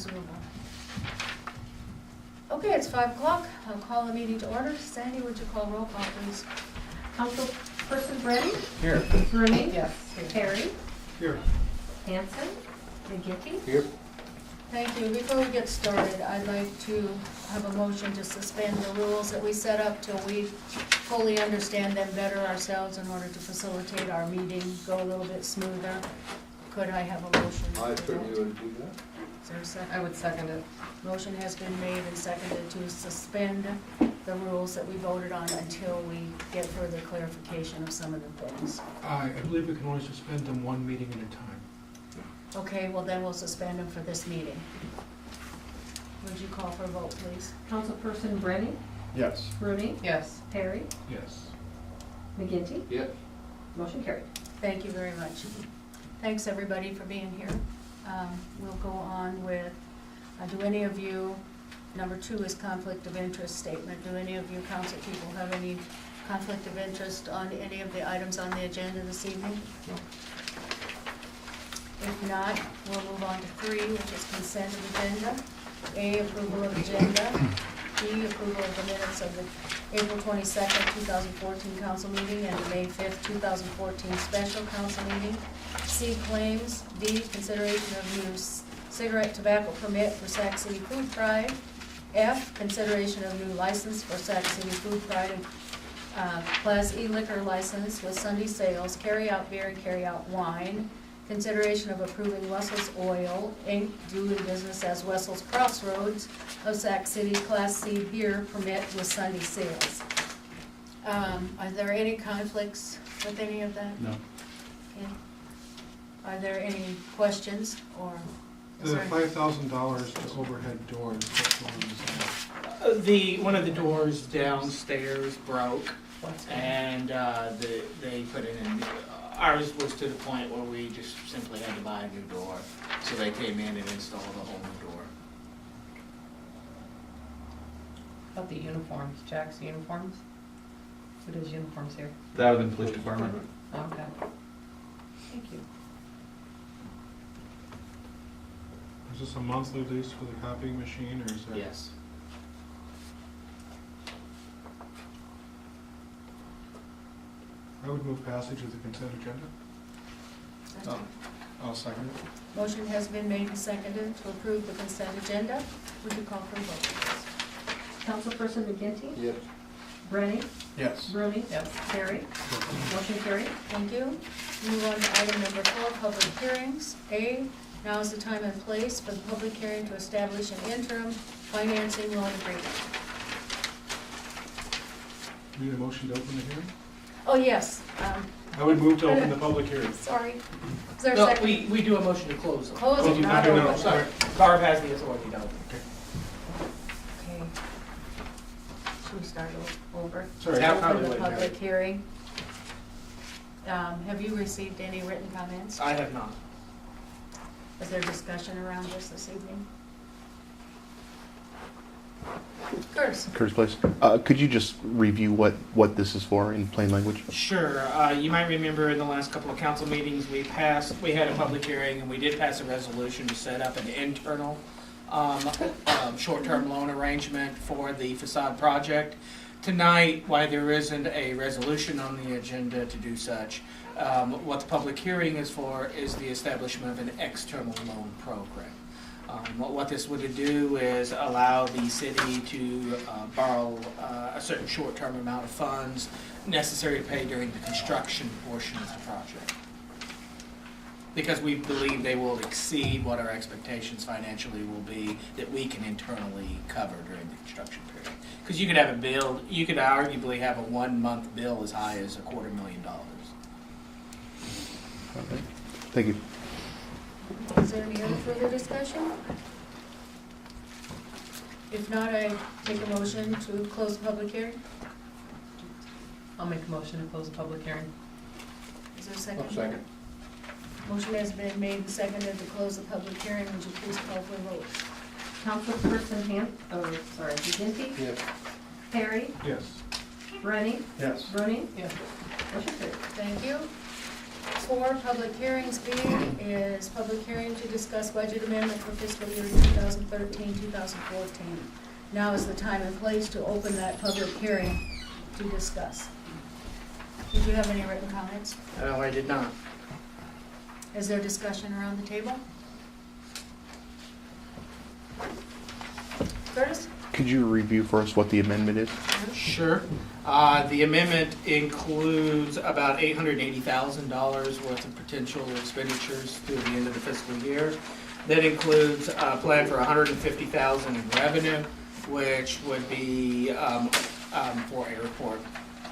suitable. Okay, it's 5 o'clock. I'll call the meeting to order. Sandy, would you call roll call, please? Councilperson Brady? Here. Rooney? Yes. Perry? Here. Hanson? McGinty? Here. Thank you. Before we get started, I'd like to have a motion to suspend the rules that we set up till we fully understand them better ourselves in order to facilitate our meeting, go a little bit smoother. Could I have a motion? I for certainly that? would do that. Is there a second? I would second it. Motion has been made and seconded to suspend the rules that we voted on until we get further clarification of some of the things. I believe we can only suspend them one meeting at a time. Okay, well then we'll suspend them for this meeting. Would you call for a vote, please? Councilperson Brady? Yes. Rooney? Yes. Perry? Yes. McGinty? Yes. Motion carried. Thank you very much. Thanks, everybody, for being here. We'll go on with, do any of you, number 2 is conflict of interest statement. Do any of you council people have any conflict of interest on any of the items on the agenda this evening? No. If not, we'll move on to 3, which is consent of agenda. A, approval of agenda. B, approval of the minutes of the April 22nd, 2014 council meeting and the May 5th, 2014 special council meeting. C, claims. D, consideration of new cigarette tobacco permit for Sac City Food Pride. F, consideration of new license for Sac City Food Pride and Class E liquor license with Sunday sales, carry-out beer and carry-out wine. Consideration of approving Wessel's Oil, Inc., doing business as Wessel's Crossroads of Sac City Class C beer permit with Sunday sales. Are there any conflicts with any of that? No. Okay. Are there any questions or? is The there- $5,000 to overhead doors, which one is that? One of the doors downstairs broke, and they put it in. Ours was to the point where we just simply had to buy a new door, so they came in and installed a whole new door. About the uniforms, Jack's uniforms? Who does uniforms here? That would have been police department. Okay. Thank you. Is this a monthly lease for the copying machine, or is that? Yes. I would move passage of the consent agenda. I'll second it. Motion has been made and seconded to approve the consent agenda. Would you call for a vote, please? Councilperson McGinty? Yes. Brady? Yes. Rooney? Yes. Perry? Motion carried. Thank you. Move on to item number 4, public hearings. A, now is the time and place for the public hearing to establish an interim financing loan agreement. Need a motion to open the hearing? Oh, yes, I would move to open the public hearing. sorry. Is there a No, second? we do a motion to close them. Close Oh, it, you not do open. now. Oh, sorry. Barb has the authority to open. Okay. Should we start over? Sorry. Yeah, Open probably the would, public hearing. Have you received any written comments? I have not. Is there discussion around this evening? Curtis? Curtis, please. Could you just review what this is for in plain language? Sure. You might remember in the last couple of council meetings, we had a public hearing, and we did pass a resolution to set up an internal short-term loan arrangement for the facade project. Tonight, why there isn't a resolution on the agenda to do such, what the public hearing is for is the establishment of an external loan program. What this would do is allow the city to borrow a certain short-term amount of funds necessary to pay during the construction portion of the project. Because we believe they will exceed what our expectations financially will be that we can internally cover during the construction period. Because you could have a bill, you could arguably have a 1-month bill as high as $250,000. Okay. Thank you. Is there any other further discussion? If not, I take a motion to close the public hearing. I'll make a motion to close the public hearing. Is there a second? I'll second. Motion has been made and seconded to close the public hearing. Would you please call for a vote? Councilperson McGinty? Yes. Perry? Yes. Rooney? Yes. Rooney? Yes. Motion carried. Thank you. 4, public hearings. B is public hearing to discuss budget amendment for fiscal year 2013-2014. Now is the time and place to open that public hearing to discuss. Did you have any written comments? No, I did not. Is there discussion around the table? Curtis? Could you review for us what the amendment is? Sure. The amendment includes about $880,000 worth of potential expenditures through the end of the fiscal year. That includes a plan for $150,000 in revenue, which would be for airport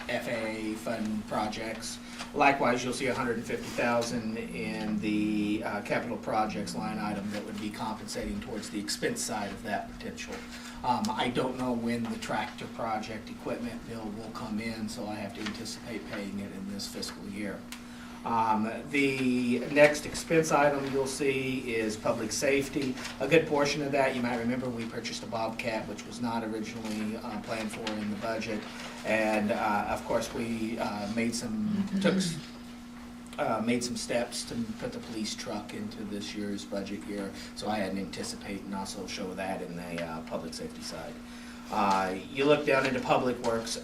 FAA fund projects. Likewise, you'll see $150,000 in the capital projects line item that would be compensating towards the expense side of that potential. I don't know when the tractor project equipment bill will come in, so I have to anticipate paying it in this fiscal year. The next expense item you'll see is public safety. A good portion of that, you might remember, we purchased a Bobcat, which was not originally planned for in the budget. And of course, we made some steps to put the police truck into this year's budget year. So I had to anticipate and also show that in the public safety side. You look down into public works.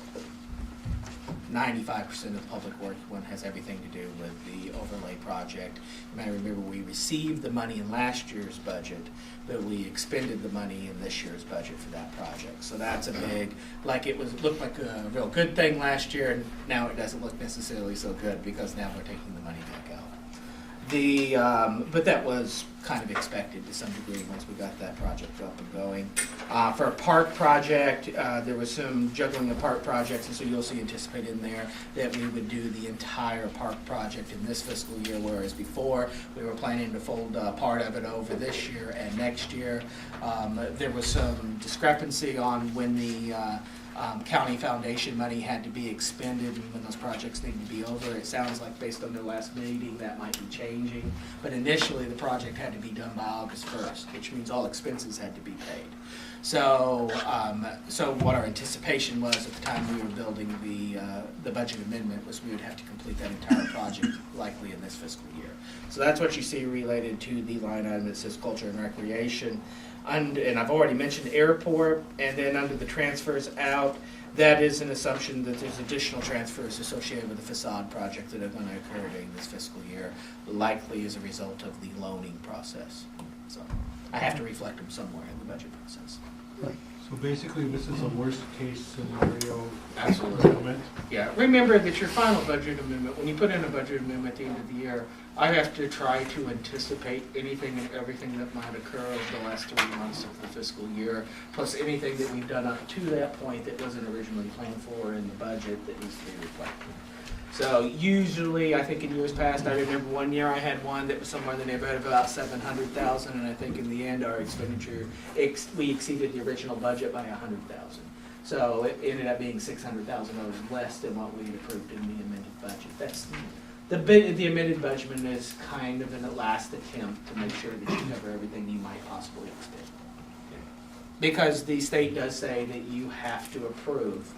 95% of public work one has everything to do with the overlay project. You might remember we received the money in last year's budget, but we expended the money in this year's budget for that project. So that's a big, looked like a real good thing last year, and now it doesn't look necessarily so good because now we're taking the money back out. But that was kind of expected to some degree once we got that project up and going. For a park project, there was some juggling of park projects, and so you'll see anticipated in there that we would do the entire park project in this fiscal year, whereas before we were planning to fold part of it over this year and next year. There was some discrepancy on when the county foundation money had to be expended and when those projects need to be over. It sounds like based on their last meeting that might be changing, but initially the project had to be done by August 1st, which means all expenses had to be paid. So what our anticipation was at the time we were building the budget amendment was we would have to complete that entire project likely in this fiscal year. So that's what you see related to the line item that says culture and recreation. And I've already mentioned airport, and then under the transfers out, that is an assumption that there's additional transfers associated with the facade project that are going to occur during this fiscal year, likely as a result of the loaning process. So I have to reflect them somewhere in the budget process. So basically, this is a worst-case scenario. Absolutely. Amendment. Yeah, remember that your final budget amendment, when you put in a budget amendment at the end of the year, I have to try to anticipate anything and everything that might occur over the last 3 months of the fiscal year, plus anything that we've done up to that point that wasn't originally planned for in the budget that needs to be reflected. So usually, I think in years past, I remember one year I had one that was somewhere in the neighborhood of about $700,000, and I think in the end our expenditure, we exceeded the original budget by $100,000. So it ended up being $600,000 less than what we had approved in the amended budget. That's the amended budget is kind of an last attempt to make sure that you cover everything you might possibly expect. Because the state does say that you have to approve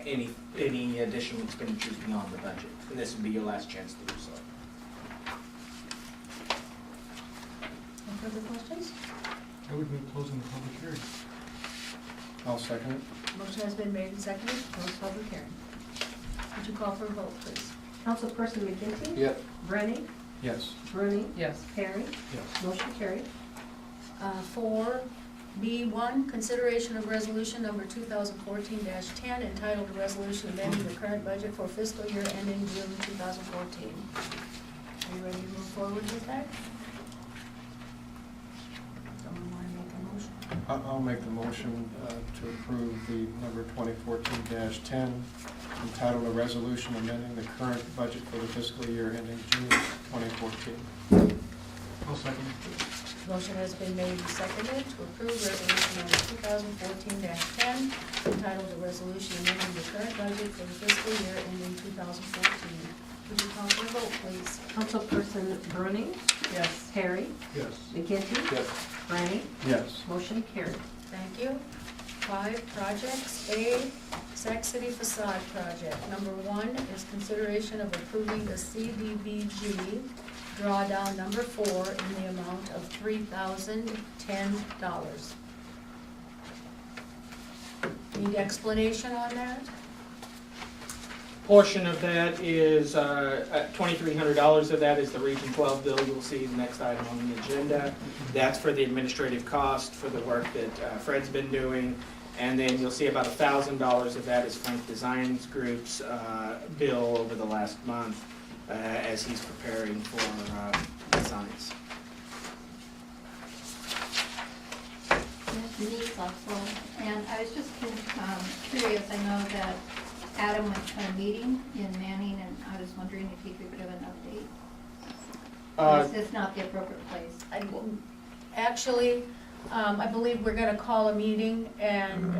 any additional expenditures beyond the budget, and this would be your last chance to do so. Any further questions? I would move closing the public hearing. I'll second it. Motion has been made and seconded to close public hearing. Would you call for a vote, please? Councilperson McGinty? Yep. Brennan? Yes. Rooney? Yes. Perry? Yes. Motion carried. 4B1, consideration of resolution number 2014-10 entitled a resolution amending the current budget for fiscal year ending June 2014. Are you ready to move forward with that? Someone want to make a motion? I'll make the motion to approve the number 2014-10 entitled a resolution amending the current budget for the fiscal year ending June 2014. I'll second. Motion has been made and seconded to approve resolution number 2014-10 entitled a resolution amending the current budget for the fiscal year ending 2014. Would you call for a vote, please? Councilperson Rooney? Yes. Perry? Yes. McGinty? Yes. Brennan? Yes. Motion carried. Thank you. 5 projects. A, Sac City facade project. Number 1 is consideration of approving the CDBG drawdown number 4 in the amount of $3,010. Need explanation on that? Portion of that is, $2,300 of that is the Region 12 bill you'll see the next item on the agenda. That's for the administrative cost for the work that Fred's been doing. And then you'll see about $1,000 of that is Frank Designs Group's bill over the last month as he's preparing for designs. Denise also, and I was just curious, I know that Adam went to a meeting in Manning, and I was wondering if he could give an update. Is this not the appropriate place? Actually, I believe we're gonna call a meeting and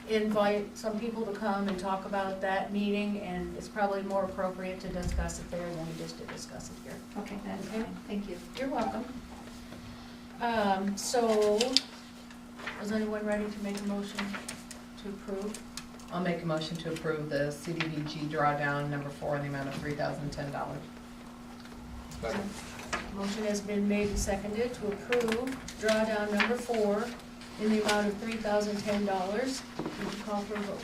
invite some people to come and talk about that meeting, and it's probably more appropriate to discuss it there than just to discuss it here. Okay, that's Okay. fine, thank you. You're welcome. So, is anyone ready to make a motion to approve? I'll make a motion to approve the CDBG drawdown number 4 in the amount of $3,010. Motion has been made and seconded to approve drawdown number 4 in the amount of $3,010. Would you call for a vote?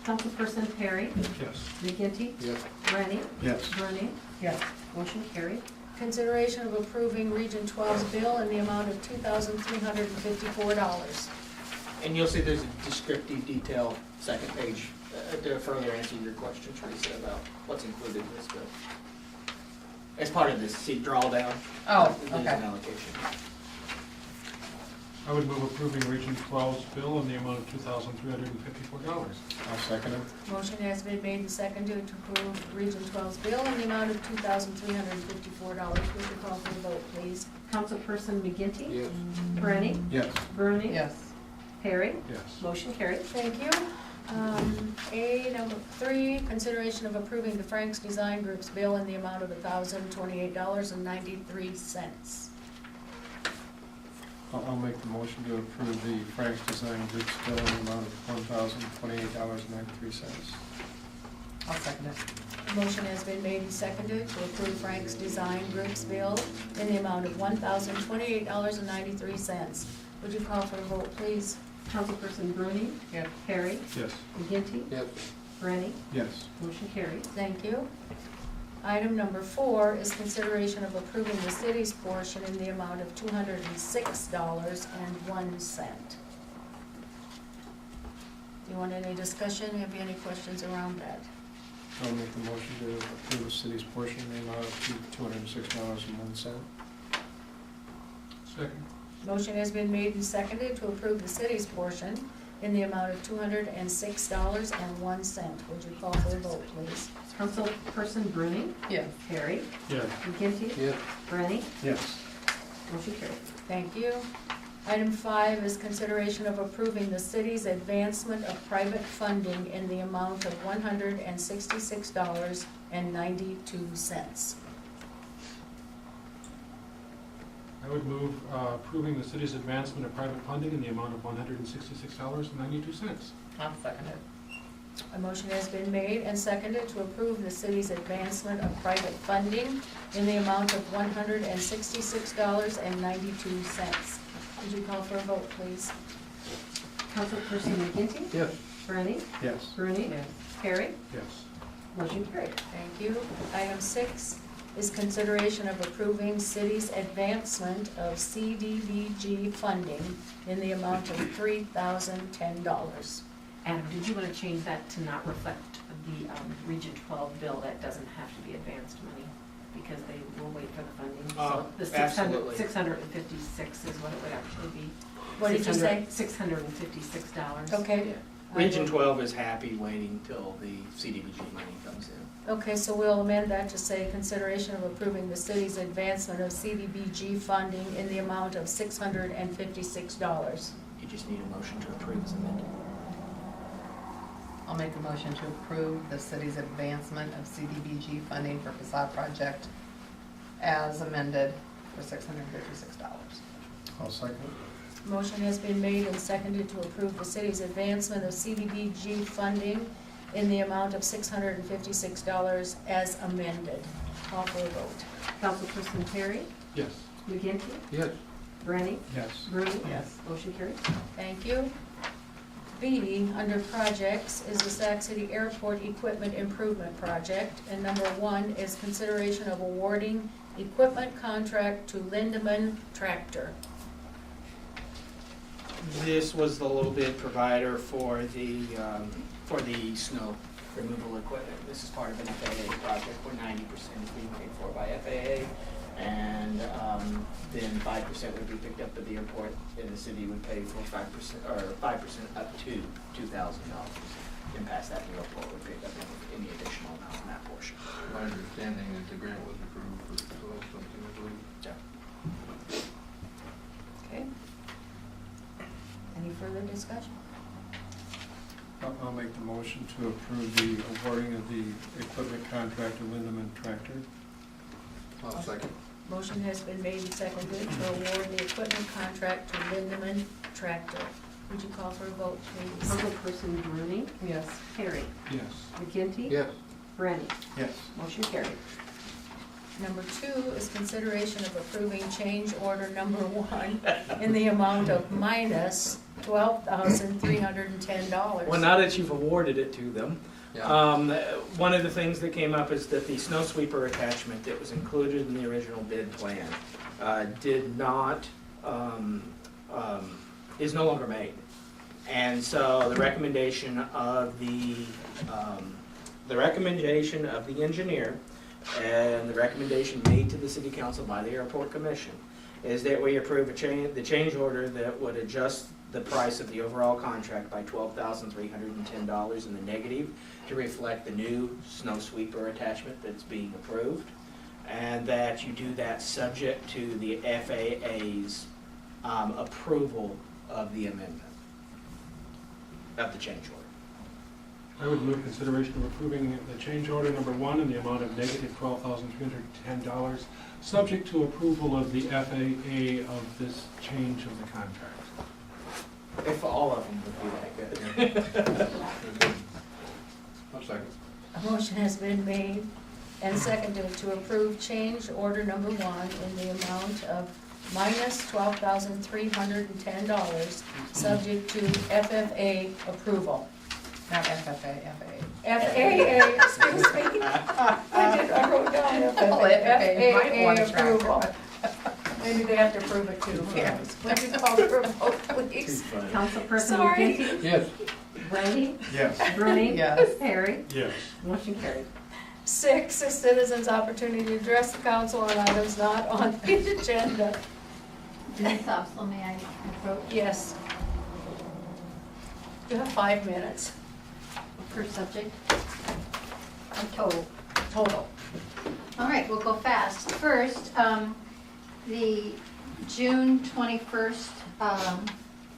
Councilperson Perry, Yes. McGinty, Yes. Brennan, Yes. Bernie, Yes. motion carried. Consideration of approving Region 12's bill in the amount of $2,354. And you'll see there's a descriptive detail, second page, to further answer your question, Teresa, about what's included in this bill. As part of this seat drawdown. Oh, There's an okay. allocation. I would move approving Region 12's bill in the amount of $2,354. I'll second it. Motion has been made and seconded to approve Region 12's bill in the amount of $2,354. Would you call for the vote, please? Councilperson McGinty, Yes. Brennan, Yes. Bernie, Yes. Perry, Yes. motion carried. Thank you. Number 3, consideration of approving the Frank's Design Group's bill in the amount of $1,028.93. I'll make the motion to approve the Frank's Design Group's bill in the amount of $1,028.93. I'll second it. Motion has been made and seconded to approve Frank's Design Group's bill in the amount of $1,028.93. Would you call for a vote, please? Councilperson Bernie, Yes. Perry, Yes. McGinty, Yes. Brennan, Yes. motion carried. Thank you. Item number 4 is consideration of approving the city's portion in the amount of $206.01. Do you want any discussion? Have you any questions around that? I'll make the motion to approve the city's portion in the amount of $206.01. Second. Motion has been made and seconded to approve the city's portion in the amount of $206.01. Would you call for a vote, please? Councilperson Bernie, Yes. Perry, Yes. McGinty, Yes. Brennan, Yes. motion carried. Thank you. Item 5 is consideration of approving the city's advancement of private funding in the amount of $166.92. I would move approving the city's advancement of private funding in the amount of $166.92. I'll second it. A motion has been made and seconded to approve the city's advancement of private funding in the amount of $166.92. Would you call for a vote, please? Councilperson McGinty, Yes. Brennan, Yes. Bernie, Yes. Perry, Yes. motion carried. Thank you. Item 6 is consideration of approving city's advancement of CDBG funding in the amount of $3,010. Adam, did you want to change that to not reflect the Region 12 bill? That doesn't have to be advanced money because they will wait for the funding. So the Absolutely. 656 is what it would actually be. What did you say? $656. Okay. Region 12 is happy waiting till the CDBG money comes in. Okay, so we'll amend that to say consideration of approving the city's advancement of CDBG funding in the amount of $656. You just need a motion to approve as amended. I'll make a motion to approve the city's advancement of CDBG funding for facade project as amended for $656. I'll second. Motion has been made and seconded to approve the city's advancement of CDBG funding in the amount of $656 as amended. Call for a vote. Councilperson Perry? Yes. McGinty? Yes. Brennan? Yes. Rooney? Yes. Motion carries. Thank you. B, under projects, is the Sac City Airport Equipment Improvement Project. And number 1 is consideration of awarding equipment contract to Lindemann Tractor. This was the low bid provider for the snow removal equipment. This is part of an FAA project where 90% is being paid for by FAA, and then 5% would be picked up at the airport, and the city would pay for 5% or 5% up to $2,000. And past that, the airport would pick up any additional amount on that portion. My understanding is the grant was approved for something, I believe. Yeah. Okay. Any further discussion? I'll make the motion to approve the awarding of the equipment contract to Lindemann Tractor. I'll second. Motion has been made and seconded to award the equipment contract to Lindemann Tractor. Would you call for a vote, please? Councilperson Rooney? Yes. Perry? Yes. McGinty? Yes. Brennan? Yes. Motion carried. Number 2 is consideration of approving change order number 1 in the amount of minus $12,310. Well, now that you've awarded it to them, one of the things that came up is that the snow sweeper attachment that was included in the original bid plan is no longer made. And so the recommendation of the engineer and the recommendation made to the city council by the airport commission is that we approve the change order that would adjust the price of the overall contract by $12,310 in the negative to reflect the new snow sweeper attachment that's being approved, and that you do that subject to the FAA's approval of the amendment of the change order. I would move consideration of approving the change order number 1 in the amount of negative $12,310, subject to approval of the FAA of this change of the contract. If all of them would be that good. I'll second. A motion has been made and seconded to approve change order number 1 in the amount of minus $12,310, subject to FFA approval. Not FFA, FAA. FAA, excuse me. I wrote down Well, FFA might want FAA to track approval. it. Maybe they have to approve it too. Yeah. Would you call for a vote, please? Councilperson Sorry. McGinty? Yes. Brennan? Yes. Rooney? Yes. Perry? Yes. Motion carried. 6 is citizens' opportunity to address the council on items not on the agenda. Denise Opsahl, may I approach? Yes. You have 5 minutes Per subject? I'm told. total. All right, we'll go fast. First, the June 21st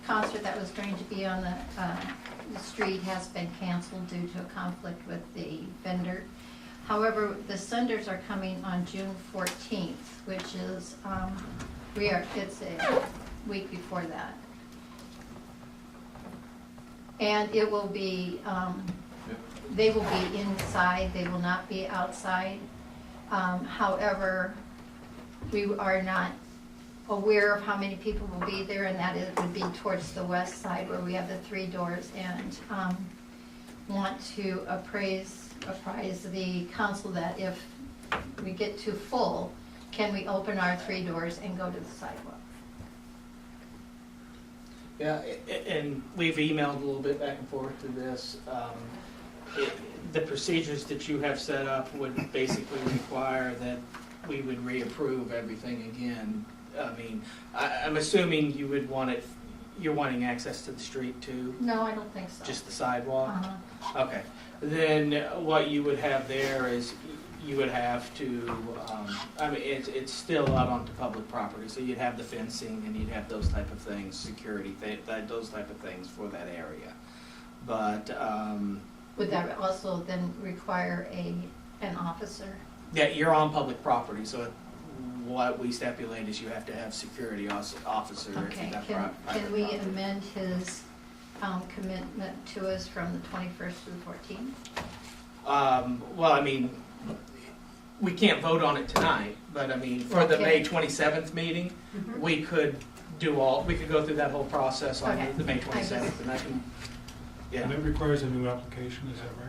concert that was going to be on the street has been canceled due to a conflict with the vendor. However, the Sunders are coming on June 14th, which is, it's a week before that. And it will be, they will be inside, they will not be outside. However, we are not aware of how many people will be there, and that it would be towards the west side where we have the 3 doors, and want to apprise the council that if we get too full, can we open our 3 doors and go to the sidewalk? Yeah, and we've emailed a little bit back and forth to this. The procedures that you have set up would basically require that we would reapprove everything again. I mean, I'm assuming you would want it, you're wanting access to the street too? No, I don't think so. Just the sidewalk? Uh-huh. Okay. Then what you would have there is you would have to, I mean, it's still out onto public property, so you'd have the fencing and you'd have those type of things, security, those type of things for that area. But, Would that also then require an officer? yeah, you're on public property, so what we stipulate is you have to have security officer if Okay, you have can private we property. amend his commitment to us from the 21st to the 14th? Well, I mean, we can't vote on it tonight, but I mean, for the May Okay. 27th meeting, Mhm. we could go through that whole process on Okay. the May 27th, and I can, yeah. And it requires a new application, is that right?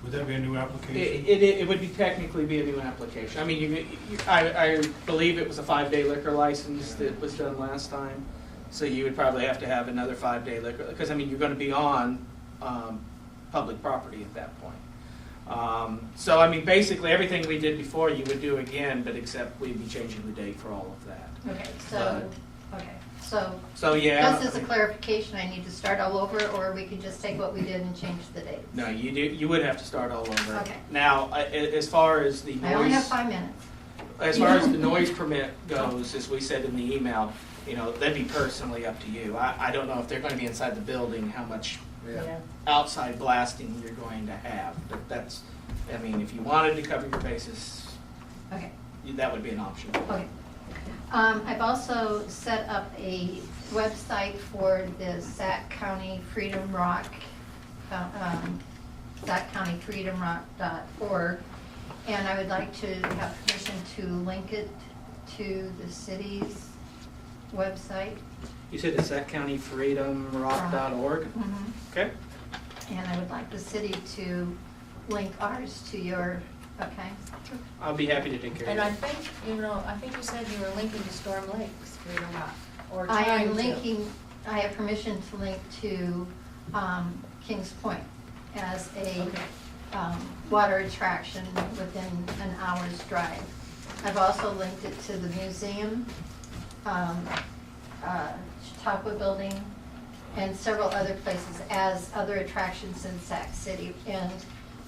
Would that be a new application? It would be technically be a new application. I mean, I believe it was a 5-day liquor license that was done last time, so you would probably have to have another 5-day liquor, because I mean, you're gonna be on, public property at that point. So I mean, basically, everything we did before you would do again, but except we'd be changing the date for all of that. Okay, so So, yeah. just as a clarification, I need to start all over, or we can just take what we did and change the date? No, you would have to start all over. Okay. Now, as far as the I only have noise, 5 minutes. as far as the noise permit goes, as we said in the email, you know, that'd be personally up to you. I don't know if they're gonna be inside the building, how much Yeah. outside blasting you're going to have. But that's, I mean, if you wanted to cover your bases, Okay. that would be an option. Okay. I've also set up a website for the Sac County Freedom Rock, saccountyfreedomrock.org, and I would like to have permission to link it to the city's website. You said it's SacCountyFreedomRock.org? Okay. And I would like the city to link ours to your, okay? I'll be happy to take care of And it. I think, I think you said you were linking to Storm Lakes, Freedom Rock, or I trying am to. linking, I have permission to link to Kings Point as a Okay. water attraction within an hour's drive. I've also linked it to the museum, Chautauqua Building, and several other places as other attractions in Sac City. And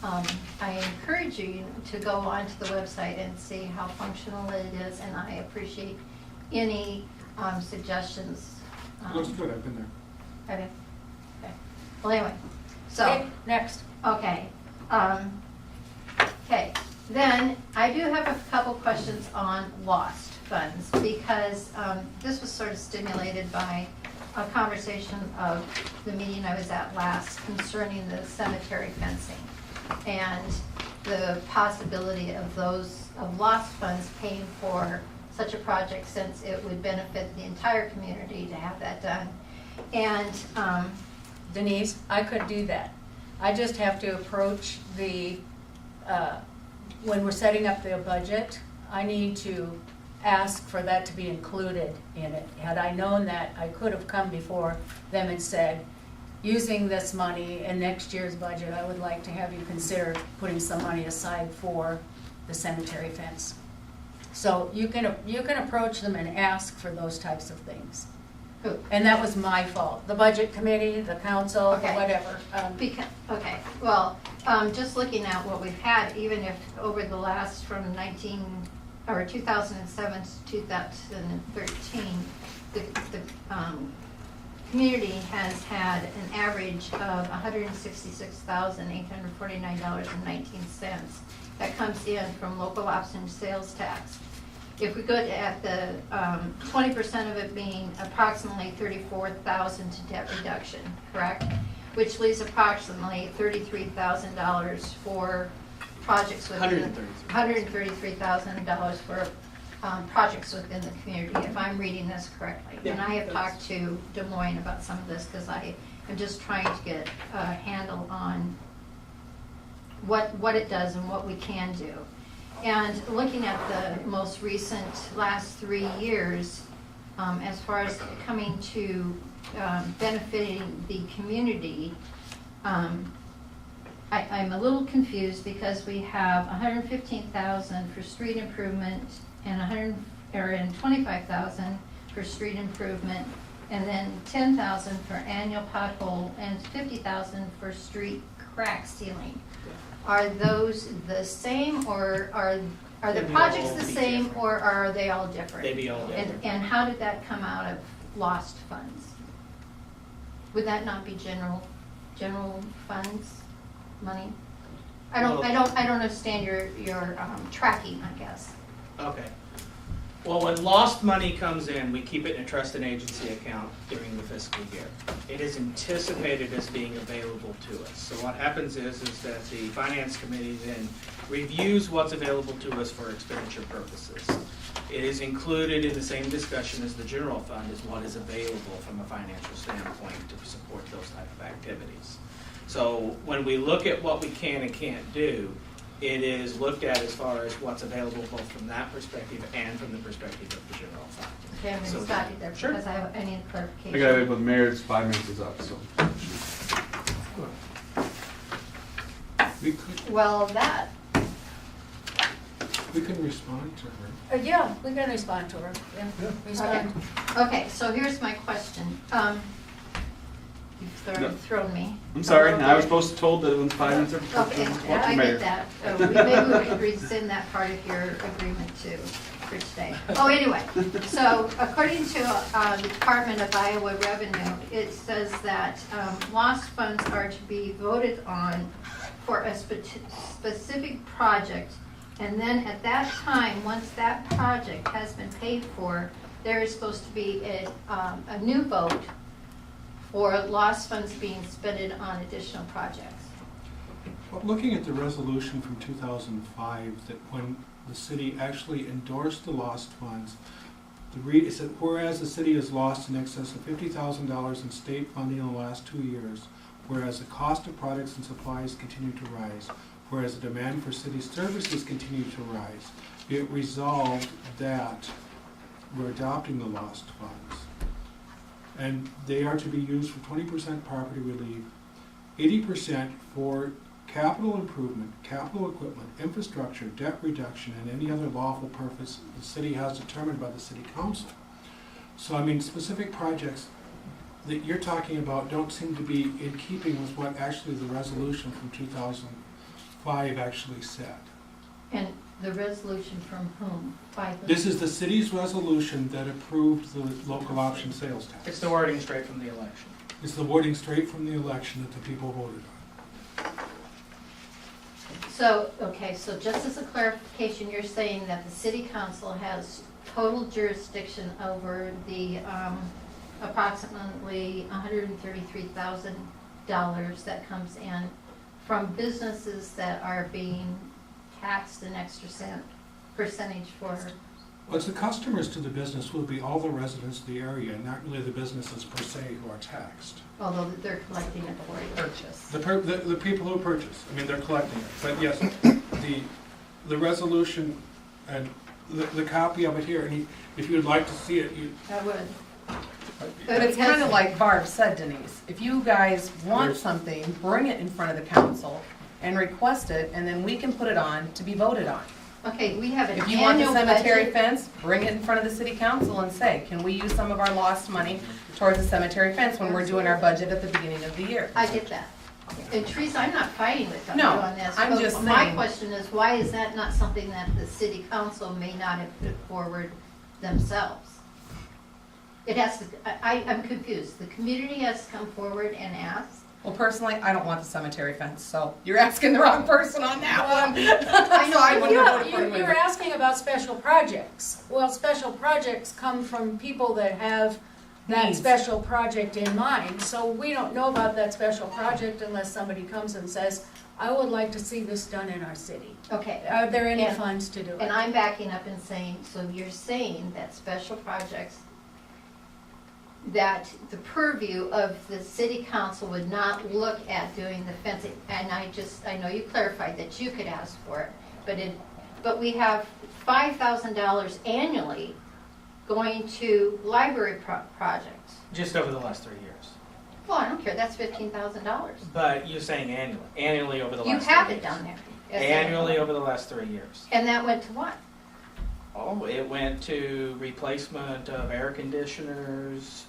I encourage you to go onto the website and see how functional it is, and I appreciate any suggestions. It looks good, I've been there. Okay. Okay. Well, anyway, so. Okay, next. Okay. Okay, then I do have a couple questions on lost funds, because this was sort of stimulated by a conversation of the meeting I was at last concerning the cemetery fencing and the possibility of lost funds paying for such a project, since it would benefit the entire community to have that done. And Denise, I could do that. I just have to approach when we're setting up the budget, I need to ask for that to be included in it. Had I known that, I could have come before them and said, using this money in next year's budget, I would like to have you consider putting some money aside for the cemetery fence. So you can approach them and ask for those types of things. who? And that was my fault. The budget committee, the council, Okay. whatever. Okay, well, just looking at what we've had, even if over the last from 2007 to 2013, the community has had an average of $166,849.19. That comes in from local option sales tax. If we go at the 20% of it being approximately $34,000 to debt reduction, correct? Which leaves approximately $33,000 for projects within $133,000 for projects within the community, if I'm reading this correctly. And I have talked to Des Moines about some of this, because I am just trying to get a handle on what it does and what we can do. And looking at the most recent last 3 years, as far as coming to benefiting the community, I'm a little confused, because we have $115,000 for street improvement and $25,000 for street improvement, and then $10,000 for annual pothole and $50,000 for street crack sealing. Are those the same, or are the They may projects all the be same, different. or are they all different? They'd be all different. And how did that come out of lost funds? Would that not be general funds money? I don't understand your tracking, I guess. Okay. Well, when lost money comes in, we keep it in a trust and agency account during the fiscal year. It is anticipated as being available to us. So what happens is that the finance committee then reviews what's available to us for expenditure purposes. It is included in the same discussion as the general fund is what is available from a financial standpoint to support those type of activities. So when we look at what we can and can't do, it is looked at as far as what's available both from that perspective and from the perspective of the general fund. Okay, I'm going So- to stop you there Sure. because I need clarification. I got it, but Mayor's 5 minutes is up, so. We could, Well, that, we can respond to her. Yeah, we can respond to her, yeah, respond. okay, so here's my question. You've No. thrown me. I'm sorry, a little I was bit. supposed to told that when 5 minutes are. Okay, Watch I the mayor. get that. Maybe we could rescind that part of your agreement too, for today. Oh, anyway, so according to the Department of Iowa Revenue, it says that lost funds are to be voted on for a specific project. And then at that time, once that project has been paid for, there is supposed to be a new vote for lost funds being spent on additional projects. Well, looking at the resolution from 2005, that when the city actually endorsed the lost funds, it said, whereas the city has lost in excess of $50,000 in state funding in the last 2 years, whereas the cost of products and supplies continue to rise, whereas the demand for city services continue to rise, it resolved that we're adopting the lost funds. And they are to be used for 20% property relief, 80% for capital improvement, capital equipment, infrastructure, debt reduction, and any other lawful purpose the city has determined by the city council. So, I mean, specific projects that you're talking about don't seem to be in keeping with what actually the resolution from 2005 actually said. And the resolution from whom? By whom? This is the city's resolution that approved the local option sales tax. It's the wording straight from the election. It's the wording straight from the election that the people voted on. So, okay, so just as a clarification, you're saying that the city council has total jurisdiction over the approximately $133,000 that comes in from businesses that are being taxed an extra percentage for. Well, it's the customers to the business will be all the residents of the area, not really the businesses per se who are taxed. Although they're collecting it for you. Purchase. The people who purchase, I mean, they're collecting it. But yes, the resolution and the copy of it here, and if you would like to see it, you, I would. But it's kind of like Barb said, Denise, if you guys want something, bring it in front of the council and request it, and then we can put it on to be voted on. Okay, we have an If you want the annual cemetery budget. fence, bring it in front of the city council and say, can we use some of our lost money towards the cemetery fence when we're doing our budget at the beginning of the year? I get that. And Teresa, I'm not fighting with you No, on this. I'm but just My saying. question is, why is that not something that the city council may not have put forward themselves? It has to, I'm confused. The community has to come forward and ask. Well, personally, I don't want the cemetery fence, so you're asking the wrong person on that one. I know, I wouldn't have voted for Yeah, it. you were asking about special projects. Well, special projects come from people that have that Needs. special project in mind. So we don't know about that special project unless somebody comes and says, I would like to see this done in our city. Okay. Are there any And- funds to do it? And I'm backing up and saying, so you're saying that special projects, that the purview of the city council would not look at doing the fencing, and I know you clarified that you could ask for it, but we have $5,000 annually going to library projects. Just over the last 3 years. Well, I don't care, that's $15,000. But you're saying annually over the last 3 years. You have it down there. Yes, I know. Annually over the last 3 years. And that went to what? Oh, it went to replacement of air conditioners,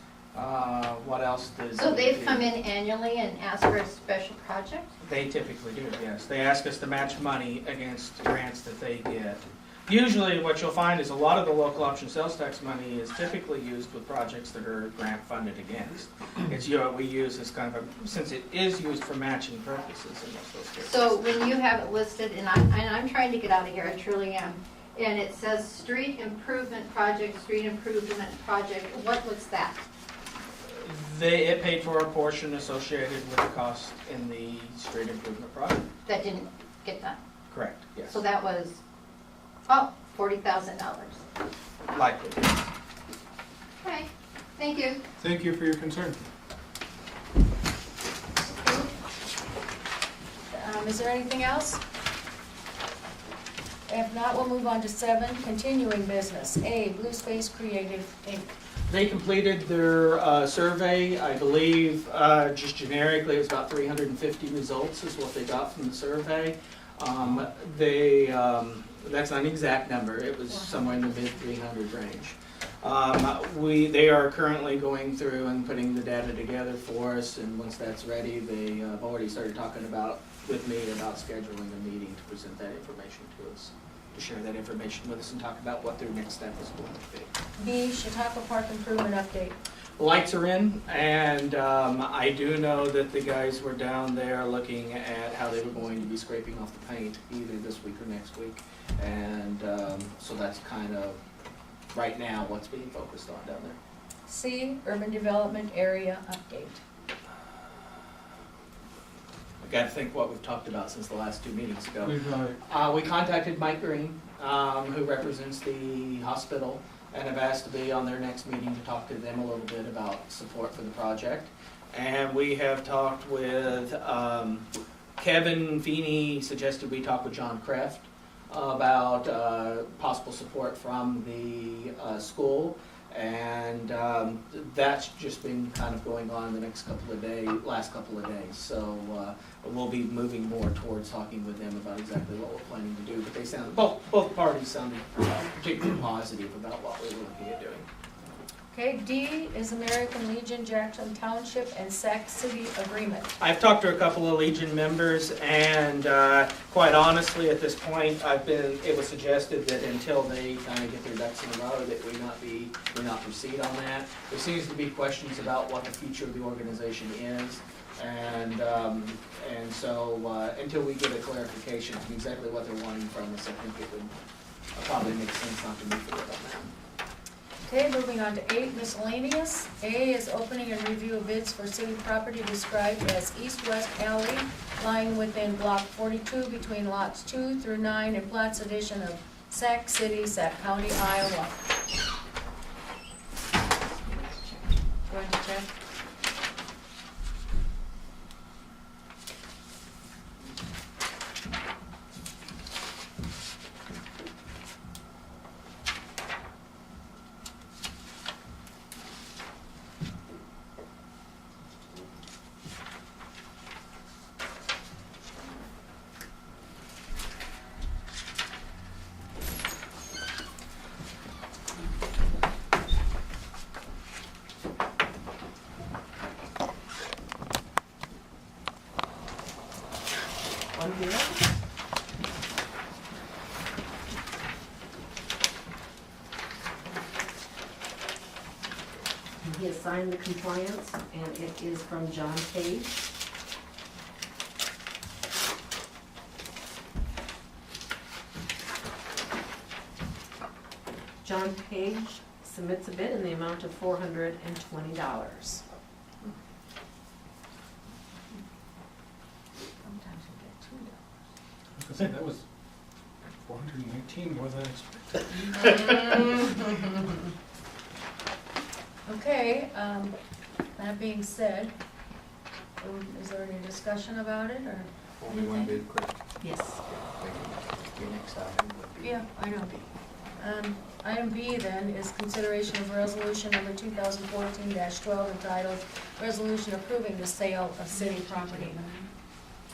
what else did? So they've come in annually and asked for a special project? They typically do, yes. They ask us to match money against grants that they get. Usually what you'll find is a lot of the local option sales tax money is typically used with projects that are grant funded against. It's we use as kind of since it is used for matching purposes in most of those cases. So when you have it listed, and I'm trying to get out of here, I truly am. And it says street improvement project, what's that? It paid for a portion associated with the cost in the street improvement project. That didn't get done. Correct, yes. So that was, $40,000. Likely. Okay, thank you. Thank you for your concern. Is there anything else? If not, we'll move on to 7, continuing business. A, Blue Space Creative, Inc. They completed their survey, I believe, just generically, it was about 350 results is what they got from the survey. That's not an exact number, it was somewhere in the mid-300 range. They are currently going through and putting the data together for us, and once that's ready, they have already started talking with me about scheduling a meeting to present that information to us, to share that information with us and talk about what their next step is going to be. B, Chautauqua Park Improvement Update. Lights are in, and I do know that the guys were down there looking at how they were going to be scraping off the paint either this week or next week. And so that's kind of, right now, what's being focused on down there. C, Urban Development Area Update. I've got to think what we've talked about since the last 2 meetings ago. We've, We contacted Mike Green, who represents the hospital, and have asked to be on their next meeting to talk to them a little bit about support for the project. And we have talked with Kevin Feeney, suggested we talk with John Kreft about possible support from the school. And that's just been kind of going on the last couple of days. So we'll be moving more towards talking with them about exactly what we're planning to do. But they sound, both parties sounded particularly positive about what we were looking at doing. Okay, D is American Legion Jackson Township and Sac City Agreement. I've talked to a couple of Legion members, and quite honestly, at this point, it was suggested that until they kind of get their ducks in a row, that we not proceed on that. There seems to be questions about what the future of the organization is, and so until we get a clarification of exactly what they're wanting from us, I think it would probably make sense not to move forward on that. Okay, moving on to 8, miscellaneous. A is opening and review of bids for city property described as east-west alley lying within block 42 between lots 2 through 9 in Platts edition of Sac City, Sac County, Iowa. Going to check? One here. He has signed the compliance, and it is from John Page. John Page submits a bid in the amount of $420. I think that was 419 more than I expected. Okay, that being said, is there any discussion about it, or? Only one bid, quick. Yes. Your next item would be. Yeah, I know. Item B then is consideration of resolution number 2014-12 entitled Resolution Approving the Sale of City Property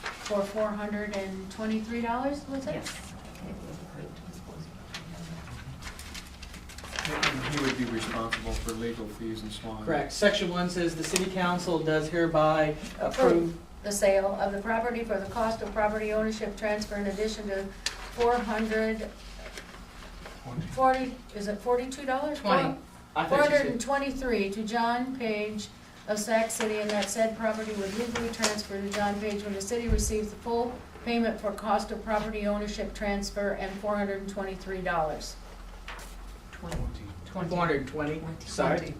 for $423, was it? Yes. And he would be responsible for legal fees and so on. Correct. Section 1 says the city council does hereby approve The sale of the property for the cost of property ownership transfer in addition to $440, is it $42? 20. I think she said- $423 to John Page of Sac City, and that said property would legally transfer to John Page when the city receives the full payment for cost of property ownership transfer, and $423. 20. 420, sorry.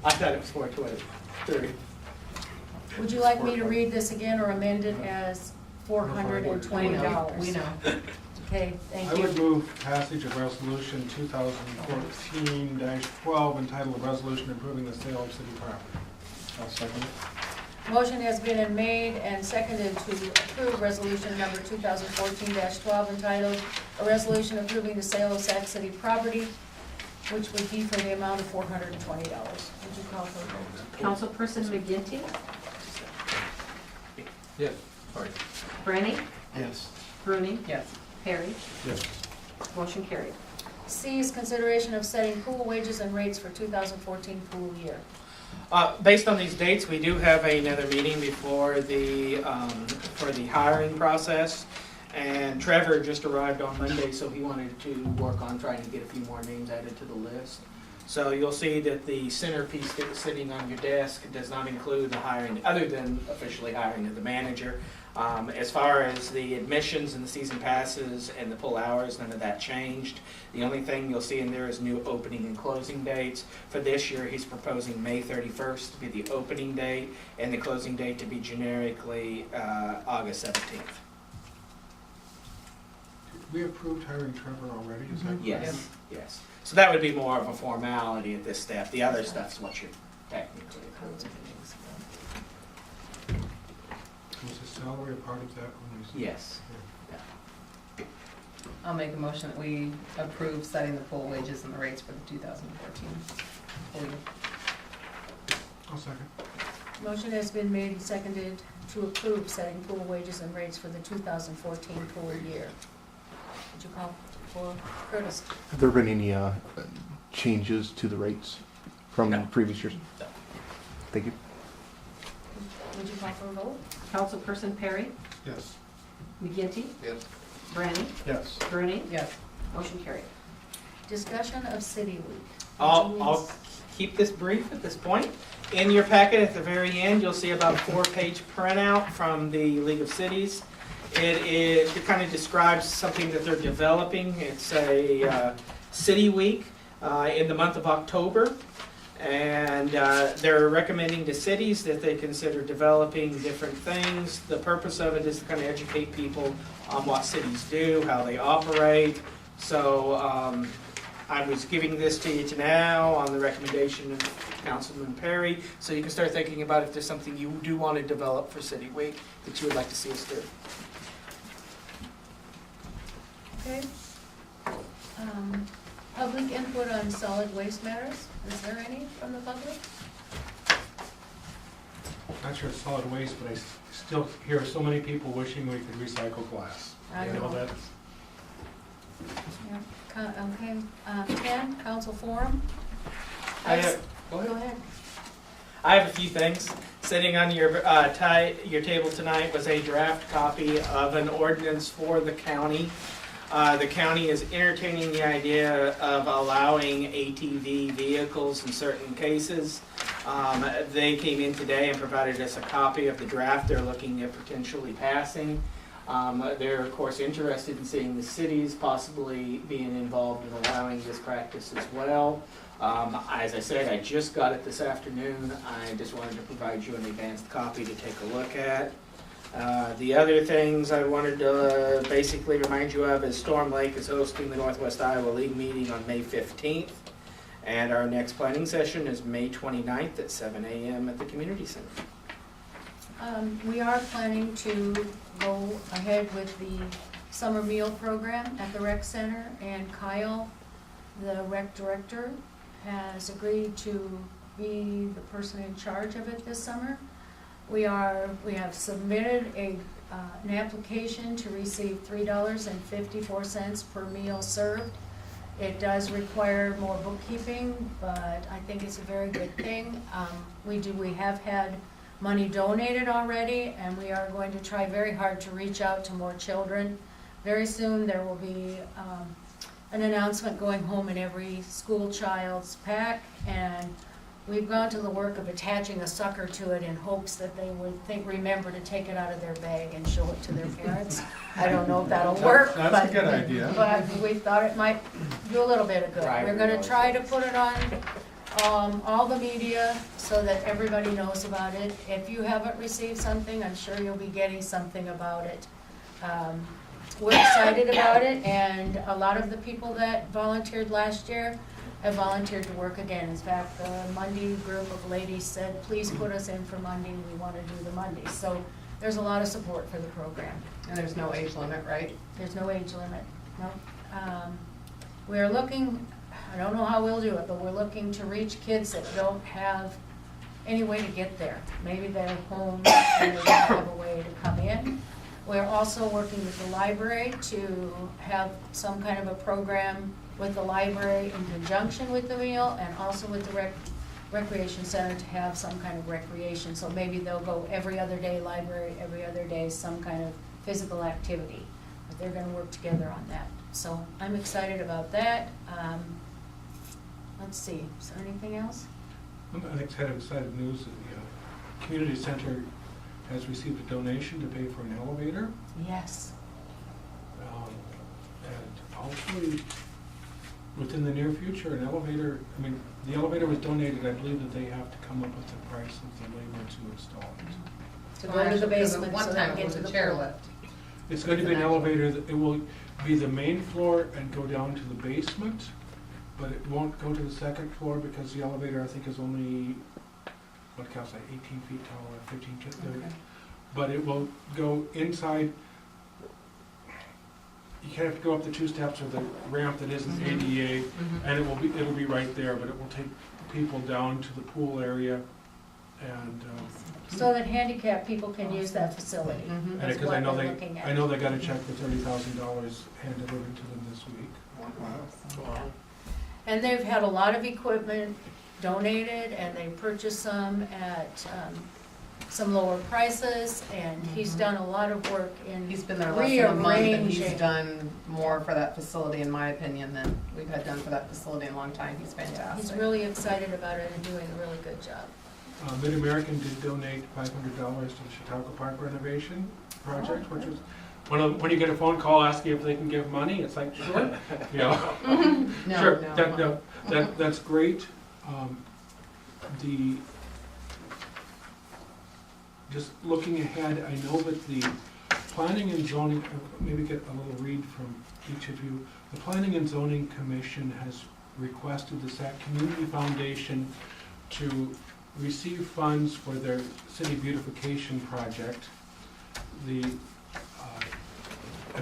I thought it was 420. 30. Would you like me to read this again or amend it as $420? We know. Okay, thank I would you. move passage of resolution 2014-12 entitled "A Resolution Improving the Sale of City Property." I'll second it. Motion has been made and seconded to approve resolution number 2014-12 entitled, "A Resolution Approving the Sale of Sac City Property," which would be for the amount of $420. Would you call for a vote? Councilperson McGinty, Yes. Sorry. Branny, Yes. Gruny, Yes. Harry. Yes. Motion carried. C is consideration of setting pool wages and rates for 2014 pool year. Based on these dates, we do have another meeting before the, for the hiring process. And Trevor just arrived on Monday, so he wanted to work on trying to get a few more names added to the list. So you'll see that the centerpiece that is sitting on your desk does not include the hiring, other than officially hiring of the manager. As far as the admissions and the season passes and the pull hours, none of that changed. The only thing you'll see in there is new opening and closing dates. For this year, he's proposing May 31st to be the opening date and the closing date to be generically August 17th. We approved hiring Trevor already, is that correct? Yes, yes. So that would be more of a formality at this step. The other stuff's what you're technically approving. Was his salary a part of that when we? Yes. I'll make a motion that we approve setting the pool wages and the rates for the 2014 pool year. I'll second. Motion has been made and seconded to approve setting pool wages and rates for the 2014 pool year. Would you call for Curtis? Have there been any changes to the rates from No. previous years? No. Thank you. Would you call for a vote? Councilperson Perry, Yes. McGinty, Yes. Branny, Yes. Gruny, Yes. motion carried. Discussion of City Week. I'll keep this brief at this point. In your packet at the very end, you'll see about a 4-page printout from the League of Cities. It kind of describes something that they're developing. It's a City Week in the month of October. And they're recommending to cities that they consider developing different things. The purpose of it is to kind of educate people on what cities do, how they operate. So I was giving this to you now on the recommendation of Councilman Perry, so you can start thinking about if there's something you do want to develop for City Week that you would like to see us do. Okay. Public input on solid waste matters. Is there any from the public? Not sure it's solid waste, but I still hear so many people wishing we could recycle glass. I You know. that? Yeah. Okay. Ken, council forum? Go Go ahead. I have a few things. Sitting on your table tonight was a draft copy of an ordinance for the county. The county is entertaining the idea of allowing ATV vehicles in certain cases. They came in today and provided us a copy of the draft they're looking at potentially passing. They're of course interested in seeing the cities possibly being involved in allowing this practice as well. As I said, I just got it this afternoon. I just wanted to provide you an advanced copy to take a look at. The other things I wanted to basically remind you of is Storm Lake is hosting the Northwest Iowa League meeting on May 15th. And our next planning session is May 29th at 7 a.m. at the Community Center. We are planning to go ahead with the summer meal program at the rec center, and Kyle, the rec director, has agreed to be the person in charge of it this summer. We have submitted an application to receive $3.54 per meal served. It does require more bookkeeping, but I think it's a very good thing. We have had money donated already, and we are going to try very hard to reach out to more children. Very soon there will be an announcement going home in every school child's pack, and we've gone to the work of attaching a sucker to it in hopes that they would remember to take it out of their bag and show it to their parents. I don't know if that'll work, but. That's a good idea. But we thought it might do a little bit of good. Right, We're gonna really. try to put it on, all the media so that everybody knows about it. If you haven't received something, I'm sure you'll be getting something about it. We're excited about it, and a lot of the people that volunteered last year have volunteered to work again. In fact, the Monday group of ladies said, please put us in for Monday, we wanna do the Mondays. So there's a lot of support for the program. And there's no age limit, right? There's no age limit, no. We're looking, I don't know how we'll do it, but we're looking to reach kids that don't have any way to get there. Maybe they're home and they don't have a way to come in. We're also working with the library to have some kind of a program with the library in conjunction with the meal, and also with the recreation center to have some kind of recreation. So maybe they'll go every other day library, every other day some kind of physical activity. But they're gonna work together on that. So I'm excited about that. Let's see, is there anything else? I think kind of exciting news, the community center has received a donation to pay for an elevator. Yes. And hopefully, within the near future, an elevator, I mean, the elevator was donated, I believe that they have to come up with the price of the labor to install it. To go to the basement so One they time can it get was to a the chair pool. lift. It's going to be an elevator, that it will be the main floor and go down to the basement, but it won't go to the second floor because the elevator, I think, is only, what counts, like 18 feet tall or 15 feet. Okay. But it will go inside. You can't have to go up the 2 steps or the ramp that isn't ADA, and it'll be right there, but it will take people down to the pool area and, So that handicapped people can use that facility. Mhm. That's because what I know they're looking at. I know they got a check for $30,000 handed over to them this week. Wow. And they've had a lot of equipment donated, and they purchased some at some lower prices, and he's done a lot of work in He's been there less than a month, and he's rearranging. done more for that facility, in my opinion, than we've had done for that facility in a long time. He's fantastic. He's really excited about it and doing a really good job. Mid-American did donate $500 to the Chautauqua Park renovation project, which was, when you get a phone call asking if they can give money, it's like, sure, you know. No, Sure, no. that's great. Just looking ahead, I know that the planning and zoning, maybe get a little read from each of you. The Planning and Zoning Commission has requested the Sac Community Foundation to receive funds for their city beautification project. And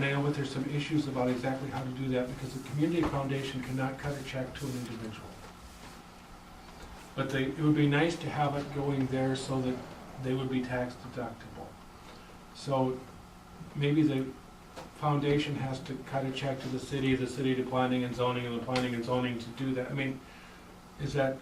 I know that there's some issues about exactly how to do that, because the Community Foundation cannot cut a check to an individual. But it would be nice to have it going there so that they would be tax deductible. So maybe the foundation has to cut a check to the city to planning and zoning, and the planning and zoning to do that. I mean, is that,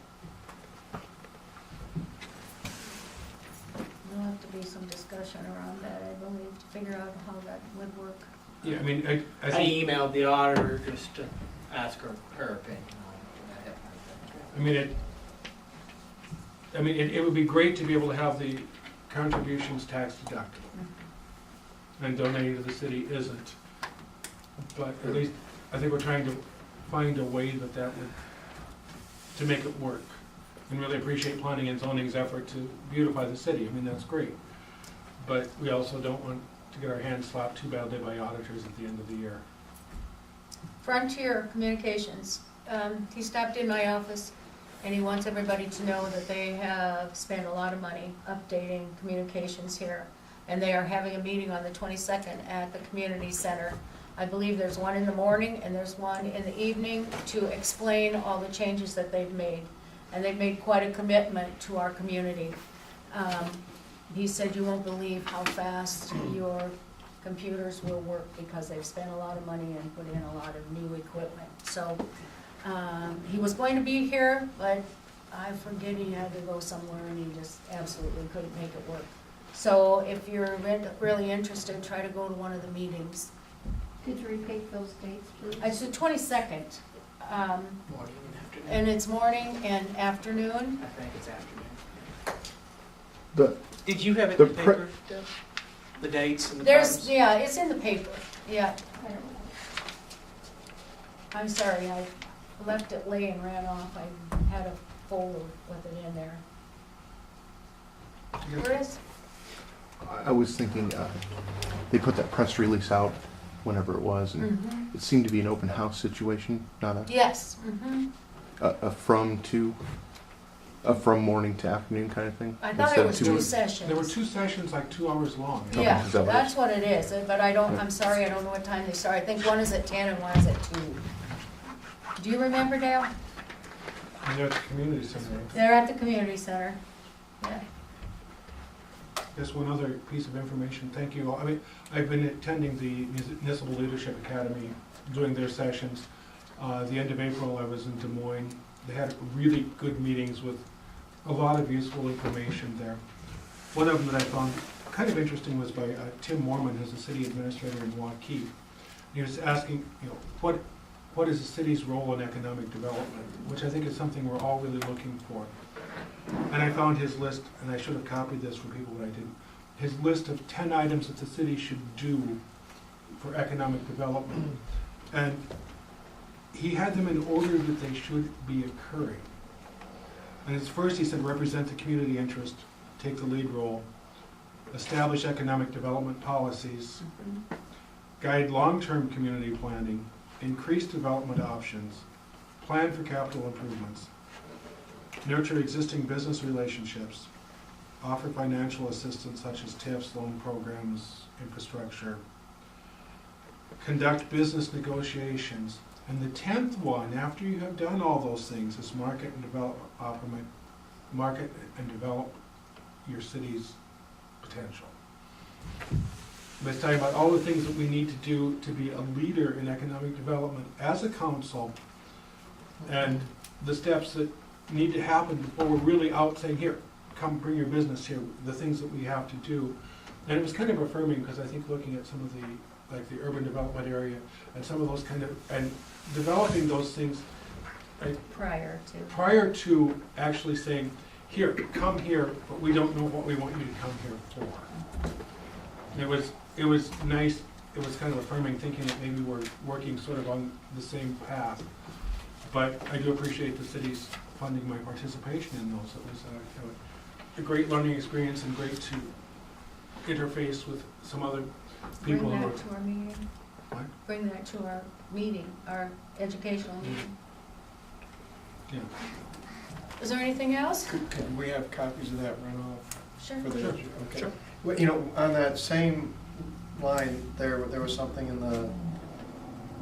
There'll have to be some discussion around that, I believe, to figure out how that would work. yeah, I mean, I I think, emailed the auditor just to ask her opinion on it. it would be great to be able to have the contributions tax deductible. And donating to the city isn't. But at least, I think we're trying to find a way that would, to make it work. And really appreciate planning and zoning's effort to beautify the city. I mean, that's great. But we also don't want to get our hands slapped too badly by auditors at the end of the year. Frontier Communications, he stopped in my office, and he wants everybody to know that they have spent a lot of money updating communications here. And they are having a meeting on the 22nd at the community center. I believe there's one in the morning and there's one in the evening to explain all the changes that they've made. And they've made quite a commitment to our community. He said you won't believe how fast your computers will work, because they've spent a lot of money and put in a lot of new equipment. So he was going to be here, but I forget he had to go somewhere and he just absolutely couldn't make it work. So if you're really interested, try to go to one of the meetings. Could you repeat those dates, please? It's the 22nd Um, Morning and afternoon. and it's morning and afternoon. I think it's afternoon. The, Did you have it The in the pre- paper, Deb? The dates and the There's, times? yeah, it's in the paper, yeah. I don't know. I'm sorry, I left it lay and ran off. I had a folder with it in there. Where is? I was thinking, they put that press release out whenever it was, and Mhm. it seemed to be an open house situation, not Yes, a from morning to afternoon kind of thing. I thought instead it of was 2 two weeks. sessions. There were 2 sessions, like 2 hours long. Okay, Yeah, is that what it that's is? what it is, but I don't, I'm sorry, I don't know what time they start. I think one is at 10 and one is at 2. Do you remember, Dale? And they're at the community center. They're at the community center. Yeah. Just one other piece of information, thank you all. I mean, I've been attending the Municipal Leadership Academy, doing their sessions. The end of April, I was in Des Moines. They had really good meetings with a lot of useful information there. One of them that I found kind of interesting was by Tim Mormon, who's the city administrator in Waukee. He was asking, what is the city's role in economic development, which I think is something we're all really looking for. And I found his list, and I should have copied this from people, but I didn't. His list of 10 items that the city should do for economic development. And he had them in order that they should be occurring. And his first, he said, represent the community interest, take the lead role, establish economic development policies, guide long-term community planning, increase development options, plan for capital improvements, nurture existing business relationships, offer financial assistance such as TIFs, loan programs, infrastructure, conduct business negotiations. And the 10th one, after you have done all those things, is market and develop your city's potential. It's talking about all the things that we need to do to be a leader in economic development as a council, and the steps that need to happen before we're really out saying, here, come bring your business here, the things that we have to do. And it was kind of affirming, because I think looking at some of the, like the urban development area, and some of those kind of, and developing those things prior to actually saying, here, come here, but we don't know what we want you to come here for. It was nice, it was kind of affirming, thinking that maybe we're working sort of on the same path. But I do appreciate the city's funding my participation in those. It was a great learning experience and great to interface with some other people. Bring who that to our meeting. What? Bring that to our meeting, our educational meeting. Yeah. Is there anything else? Could we have copies of that runoff Sure. for the, Sure. okay. Sure. Well, you know, on that same line, there was something in the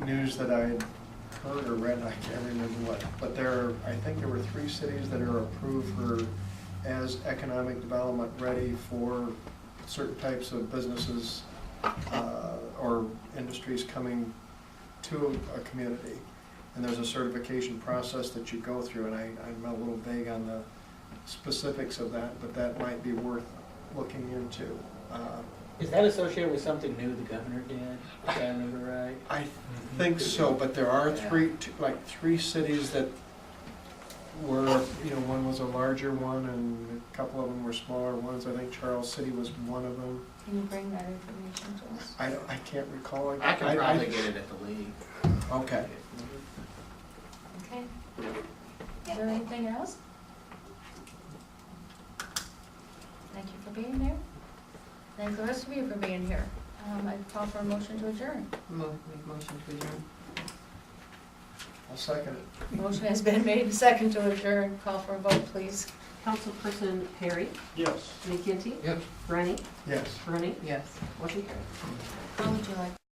news that I had heard or read, I can't remember what, but I think there were 3 cities that are approved for, as economic development ready for certain types of businesses or industries coming to a community. And there's a certification process that you go through, and I'm a little vague on the specifics of that, but that might be worth looking into. Is that associated with something new the governor did, if I remember right? I think so, but there are 3 cities that were, one was a larger one and a couple of them were smaller ones. I think Charles City was one of them. Can you bring that information to us? I can't recall. I can probably get it at the league. Okay. Okay. Is there anything else? Thank you for being there. Thank the rest of you for being here. I call for a motion to adjourn. Make motion to adjourn. I'll second it. Motion has been made and second to adjourn. Call for a vote, please. Councilperson Perry, Yes. McGinty, Yes. Brenny, Yes. Rooney, Yes. motion carried. How would you like